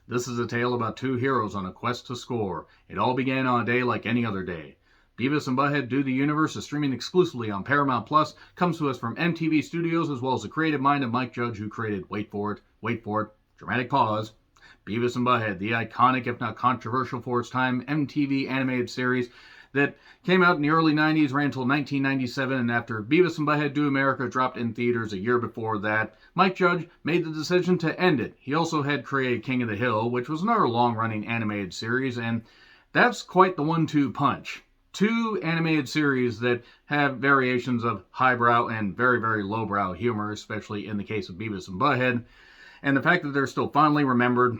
This is a tale about two heroes on a quest to score. It all began on a day like any other day. Beavis and Butthead Do the Universe is streaming exclusively on Paramount Plus, comes to us from MTV Studios, as well as the creative mind of Mike Judge, who created, wait for it, dramatic pause, Beavis and Butthead, the iconic, if not controversial for its time, MTV animated series that came out in the early 90s, ran until 1997, and after Beavis and Butthead Do America dropped in theaters a year before that, Mike Judge made the decision to end it. He also had created King of the Hill, which was another long-running animated series, and that's quite the one-two punch. Two animated series that have variations of highbrow and very, very lowbrow humor, especially in the case of Beavis and Butthead, and the fact that they're still fondly remembered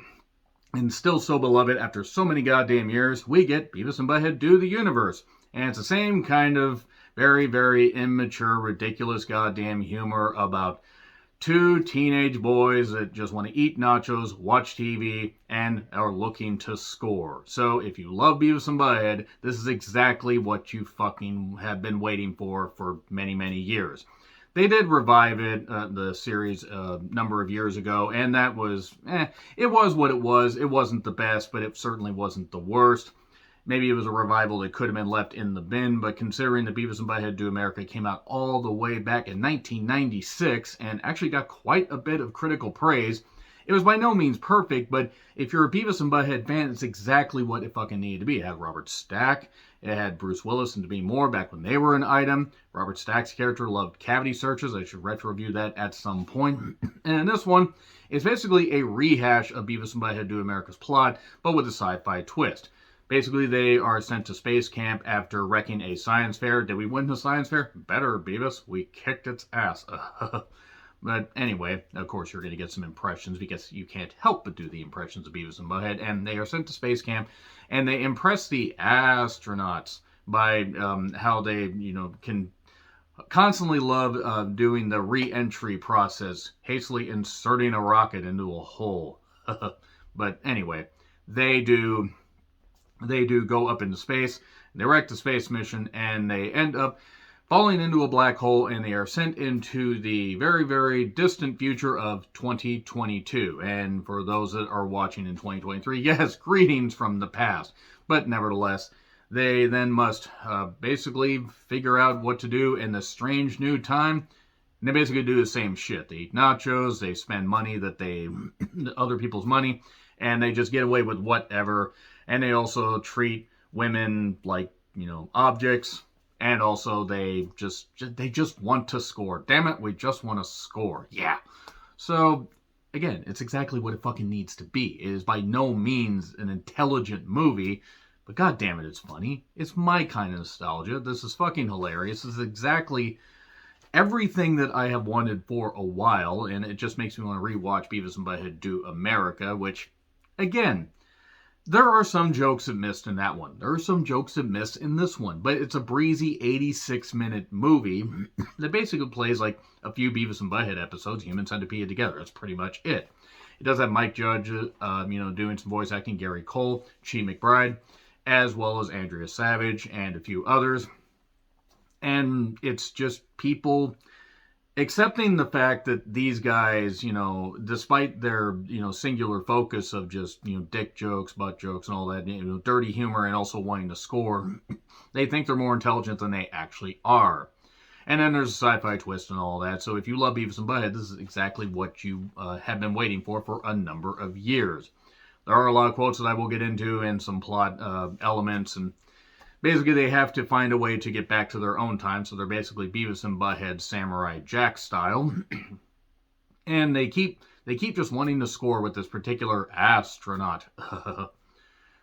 and still so beloved after so many goddamn years, we get Beavis and Butthead Do the Universe. And it's the same kind of very, very immature, ridiculous goddamn humor about two teenage boys that just want to eat nachos, watch TV, and are looking to score. So if you love Beavis and Butthead, this is exactly what you fucking have been waiting for many, many years. They did revive it, the series, a number of years ago, and that was, it was what it was. It wasn't the best, but it certainly wasn't the worst. Maybe it was a revival that could have been left in the bin, but considering that Beavis and Butthead Do America came out all the way back in 1996 and actually got quite a bit of critical praise, it was by no means perfect, but if you're a Beavis and Butthead fan, it's exactly what it fucking needed to be. It had Robert Stack, it had Bruce Willis and Demi Moore back when they were an item. Robert Stack's character loved cavity searches. I should retro-review that at some point. And in this one, it's basically a rehash of Beavis and Butthead Do America's plot, but with a sci-fi twist. Basically, they are sent to space camp after wrecking a science fair. Did we win the science fair? Better, Beavis. We kicked its ass. But anyway, of course, you're going to get some impressions because you can't help but do the impressions of Beavis and Butthead. And they are sent to space camp, and they impress the astronauts by how they, can constantly love doing the re-entry process, hastily inserting a rocket into a hole. But anyway, they do go up into space, they wreck the space mission, and they end up falling into a black hole, and they are sent into the very, very distant future of 2022. And for those that are watching in 2023, yes, greetings from the past. But nevertheless, they then must basically figure out what to do in this strange new time. And they basically do the same shit. They eat nachos, they spend money other people's money, and they just get away with whatever. And they also treat women like, objects. And also they just want to score. Damn it, we just want to score. Yeah. So, again, it's exactly what it fucking needs to be. It is by no means an intelligent movie, but god damn it, it's funny. It's my kind of nostalgia. This is fucking hilarious. This is exactly everything that I have wanted for a while, and it just makes me want to rewatch Beavis and Butthead Do America, which, again, there are some jokes that missed in that one. There are some jokes that missed in this one. But it's a breezy 86-minute movie that basically plays like a few Beavis and Butthead episodes, Human Centipede together. That's pretty much it. It does have Mike Judge, doing some voice acting, Gary Cole, Chi McBride, as well as Andrea Savage and a few others. And it's just people accepting the fact that these guys, despite their, singular focus of just, dick jokes, butt jokes, and all that, dirty humor, and also wanting to score, they think they're more intelligent than they actually are. And then there's a sci-fi twist and all that. So if you love Beavis and Butthead, this is exactly what you have been waiting for a number of years. There are a lot of quotes that I will get into and some plot elements, and basically, they have to find a way to get back to their own time, so they're basically Beavis and Butthead Samurai Jack style. And they keep just wanting to score with this particular astronaut,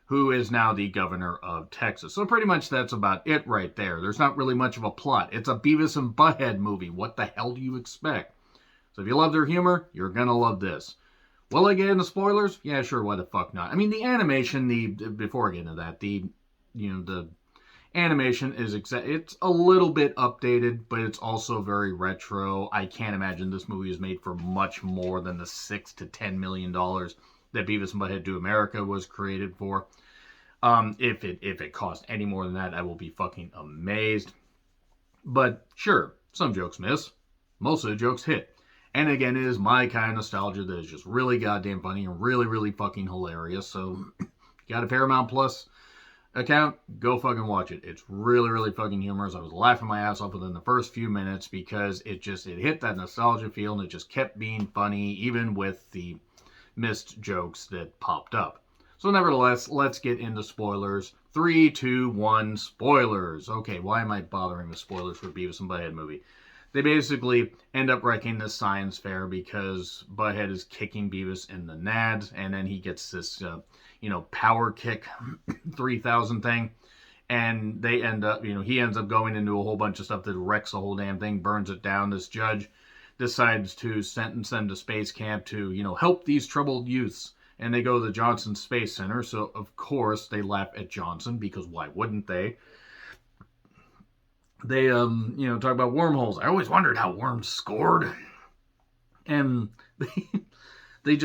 who is now the governor of Texas. So pretty much that's about it right there. There's not really much of a plot. It's a Beavis and Butthead movie. What the hell do you expect? So if you love their humor, you're gonna love this. Will I get into spoilers? Yeah, sure, why the fuck not? I mean, the animation, before I get into that, the animation is it's a little bit updated, but it's also very retro. I can't imagine this movie is made for much more than the $6 to $10 million that Beavis and Butthead Do America was created for. If it cost any more than that, I will be fucking amazed. But sure, some jokes miss. Most of the jokes hit. And again, it is my kind of nostalgia that is just really goddamn funny and really, really fucking hilarious. So, you got a Paramount Plus account, go fucking watch it. It's really, really fucking humorous. I was laughing my ass off within the first few minutes because it hit that nostalgia feel and it just kept being funny, even with the missed jokes that popped up. So nevertheless, let's get into spoilers. 3, 2, 1, spoilers. Okay, why am I bothering with spoilers for Beavis and Butthead movie? They basically end up wrecking this science fair because Butthead is kicking Beavis in the nads, and then he gets this, power kick 3000 thing, and they end up, he ends up going into a whole bunch of stuff that wrecks the whole damn thing, burns it down. This judge decides to sentence them to space camp to, help these troubled youths. And they go to the Johnson Space Center, so of course they laugh at Johnson, because why wouldn't they? They, talk about wormholes. I always wondered how worms scored. And they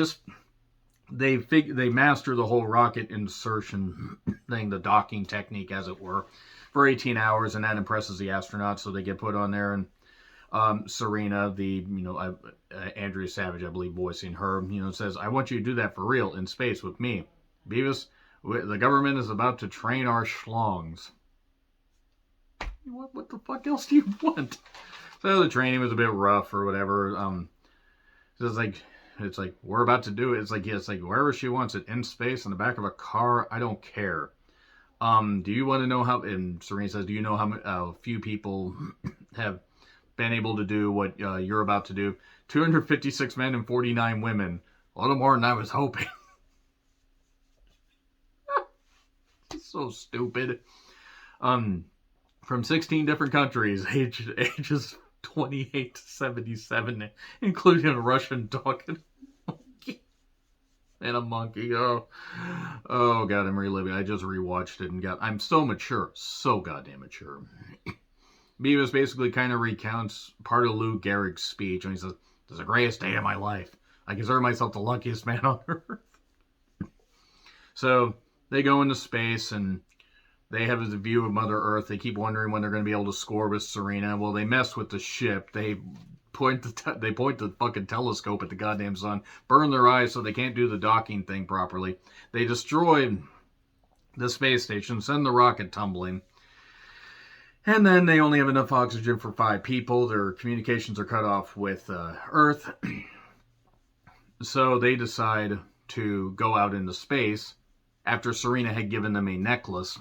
master the whole rocket insertion thing, the docking technique, as it were, for 18 hours, and that impresses the astronauts, so they get put on there. And Serena, Andrea Savage, I believe, voicing her, says, "I want you to do that for real in space with me. Beavis, the government is about to train our schlongs." What the fuck else do you want? So the training was a bit rough or whatever. It's like we're about to do it. It's like wherever she wants it, in space, in the back of a car. I don't care. Do you want to know how? And Serena says, "Do you know how few people have been able to do what you're about to do? 256 men and 49 women. A little more than I was hoping." So stupid. From 16 different countries, ages 28 to 77, including a Russian dog and a monkey. Oh god, I'm reliving. I just rewatched it and I'm so mature, so goddamn mature. Beavis basically kind of recounts part of Lou Gehrig's speech, and he says, "This is the greatest day of my life. I consider myself the luckiest man on earth." So they go into space, and they have the view of Mother Earth. They keep wondering when they're going to be able to score with Serena. Well, they mess with the ship. They point the fucking telescope at the goddamn sun, burn their eyes so they can't do the docking thing properly. They destroy the space station, send the rocket tumbling. And then they only have enough oxygen for 5 people. Their communications are cut off with Earth. So they decide to go out into space after Serena had given them a necklace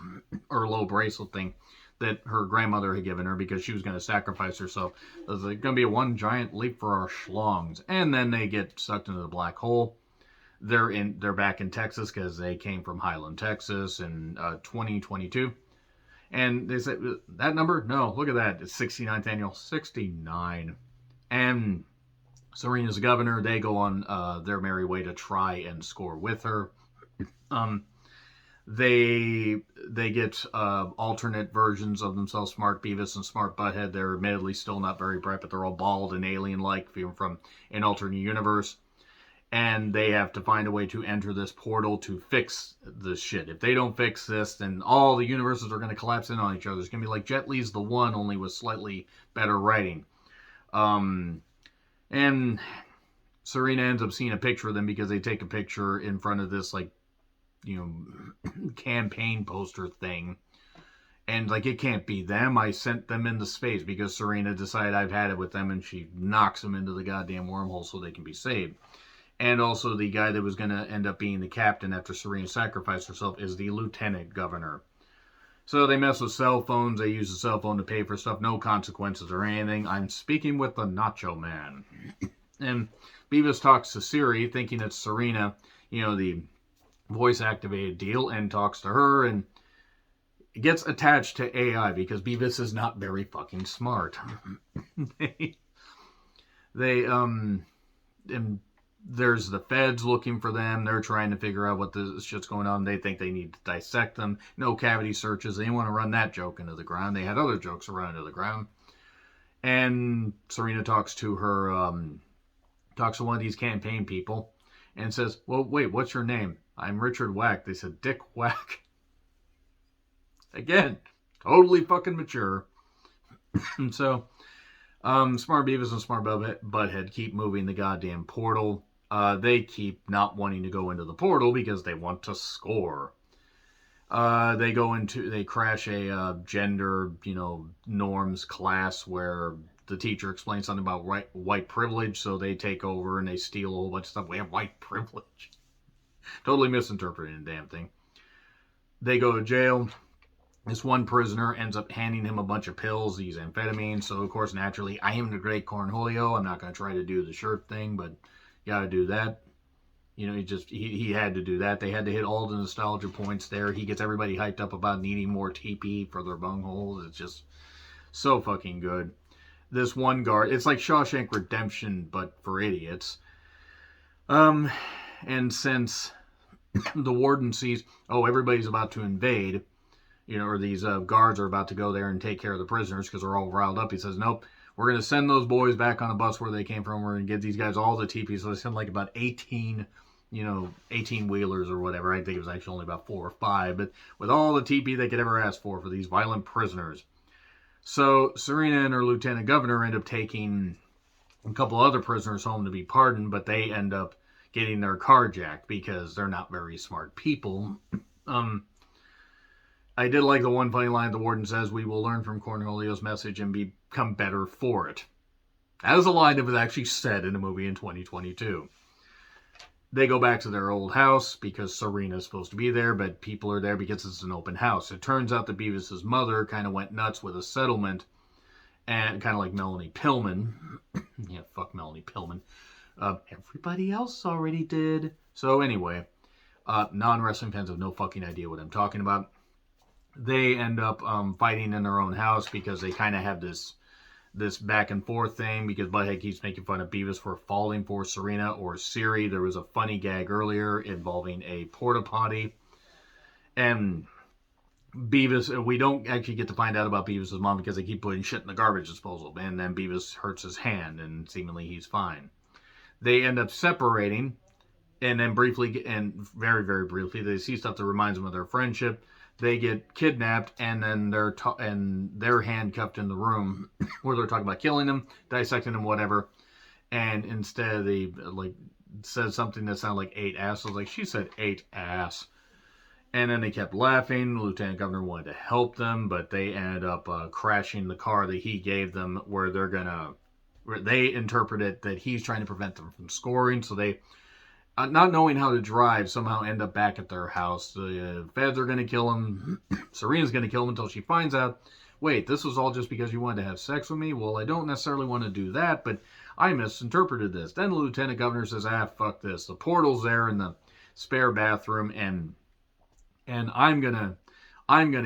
or low bracelet thing that her grandmother had given her because she was going to sacrifice herself. It was going to be a one giant leap for our schlongs. And then they get sucked into the black hole. They're back in Texas because they came from Highland, Texas in 2022. And they said, that number? No, look at that. It's 69th annual. 69. And Serena's the governor. They go on their merry way to try and score with her. They get alternate versions of themselves, Smart Beavis and Smart Butthead. They're admittedly still not very bright, but they're all bald and alien-like from an alternate universe. And they have to find a way to enter this portal to fix this shit. If they don't fix this, then all the universes are going to collapse in on each other. It's going to be like Jet Li's The One, only with slightly better writing. And Serena ends up seeing a picture of them because they take a picture in front of this, campaign poster thing. And, it can't be them. I sent them into space because Serena decided I've had it with them, and she knocks them into the goddamn wormhole so they can be saved. And also the guy that was going to end up being the captain after Serena sacrificed herself is the lieutenant governor. So they mess with cell phones. They use the cell phone to pay for stuff. No consequences or anything. I'm speaking with the Nacho Man. And Beavis talks to Siri, thinking it's Serena, the voice-activated deal, and talks to her and gets attached to AI because Beavis is not very fucking smart. And there's the feds looking for them. They're trying to figure out what this shit's going on. They think they need to dissect them. No cavity searches. They didn't want to run that joke into the ground. They had other jokes run into the ground. And Serena talks to one of these campaign people and says, "Well, wait, what's your name?" "I'm Richard Whack." They said, "Dick Whack." Again, totally fucking mature. And so Smart Beavis and Smart Butthead keep moving the goddamn portal. They keep not wanting to go into the portal because they want to score. They crash a gender, norms class where the teacher explains something about white privilege, so they take over and they steal a whole bunch of stuff. We have white privilege. Totally misinterpreting the damn thing. They go to jail. This one prisoner ends up handing him a bunch of pills, these amphetamines. So, of course, naturally, I am the great Cornholio. I'm not going to try to do the shirt thing, but you got to do that. He had to do that. They had to hit all the nostalgia points there. He gets everybody hyped up about needing more TP for their bungholes. It's just so fucking good. This one guard, it's like Shawshank Redemption, but for idiots. And since the warden sees, everybody's about to invade, or these guards are about to go there and take care of the prisoners because they're all riled up. He says, nope, we're going to send those boys back on a bus where they came from. We're going to give these guys all the TP. So they send like about 18 wheelers or whatever. I think it was actually only about 4 or 5, but with all the TP they could ever ask for these violent prisoners. So Serena and her lieutenant governor end up taking a couple other prisoners home to be pardoned, but they end up getting their car jacked because they're not very smart people. I did like the one funny line the warden says, we will learn from Cornholio's message and become better for it. That is a line that was actually said in a movie in 2022. They go back to their old house because Serena's supposed to be there, but people are there because it's an open house. It turns out that Beavis' mother kind of went nuts with a settlement, and kind of like Melanie Pillman. Yeah, fuck Melanie Pillman. Everybody else already did. So anyway, non-wrestling fans have no fucking idea what I'm talking about. They end up fighting in their own house because they kind of have this back and forth thing because Butthead keeps making fun of Beavis for falling for Serena or Siri. There was a funny gag earlier involving a porta potty. And Beavis, we don't actually get to find out about Beavis' mom because they keep putting shit in the garbage disposal. And then Beavis hurts his hand and seemingly he's fine. They end up separating, and then briefly, and very, very briefly, they see stuff that reminds them of their friendship. They get kidnapped, and then they're handcuffed in the room where they're talking about killing them, dissecting them, whatever. And instead, they said something that sounded like 8 ass. I was like, she said 8 ass. And then they kept laughing. The lieutenant governor wanted to help them, but they ended up crashing the car that he gave them, where they interpret it that he's trying to prevent them from scoring. So they, not knowing how to drive, somehow end up back at their house. The feds are going to kill him. Serena's going to kill him until she finds out, wait, this was all just because you wanted to have sex with me? Well, I don't necessarily want to do that, but I misinterpreted this. Then the lieutenant governor says, fuck this. The portal's there in the spare bathroom, and I'm gonna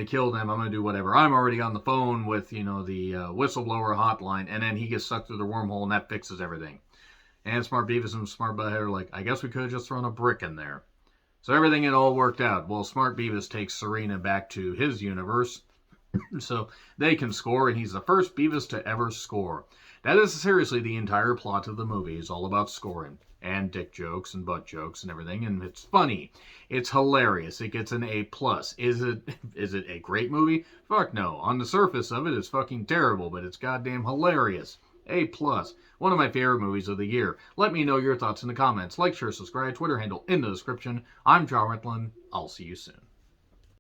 kill them. I'm gonna do whatever. I'm already on the phone with the whistleblower hotline, and then he gets sucked through the wormhole, and that fixes everything. And Smart Beavis and Smart Butthead are like, I guess we could have just thrown a brick in there. So everything had all worked out. Well, Smart Beavis takes Serena back to his universe, so they can score, and he's the first Beavis to ever score. That is seriously the entire plot of the movie. Is all about scoring. And dick jokes and butt jokes and everything, and it's funny. It's hilarious. It gets an A+. Is it a great movie? Fuck no. On the surface of it, it's fucking terrible, but it's goddamn hilarious. A+. One of my favorite movies of the year. Let me know your thoughts in the comments. Like, share, subscribe, Twitter handle in the description. I'm John Ritlin. I'll see you soon.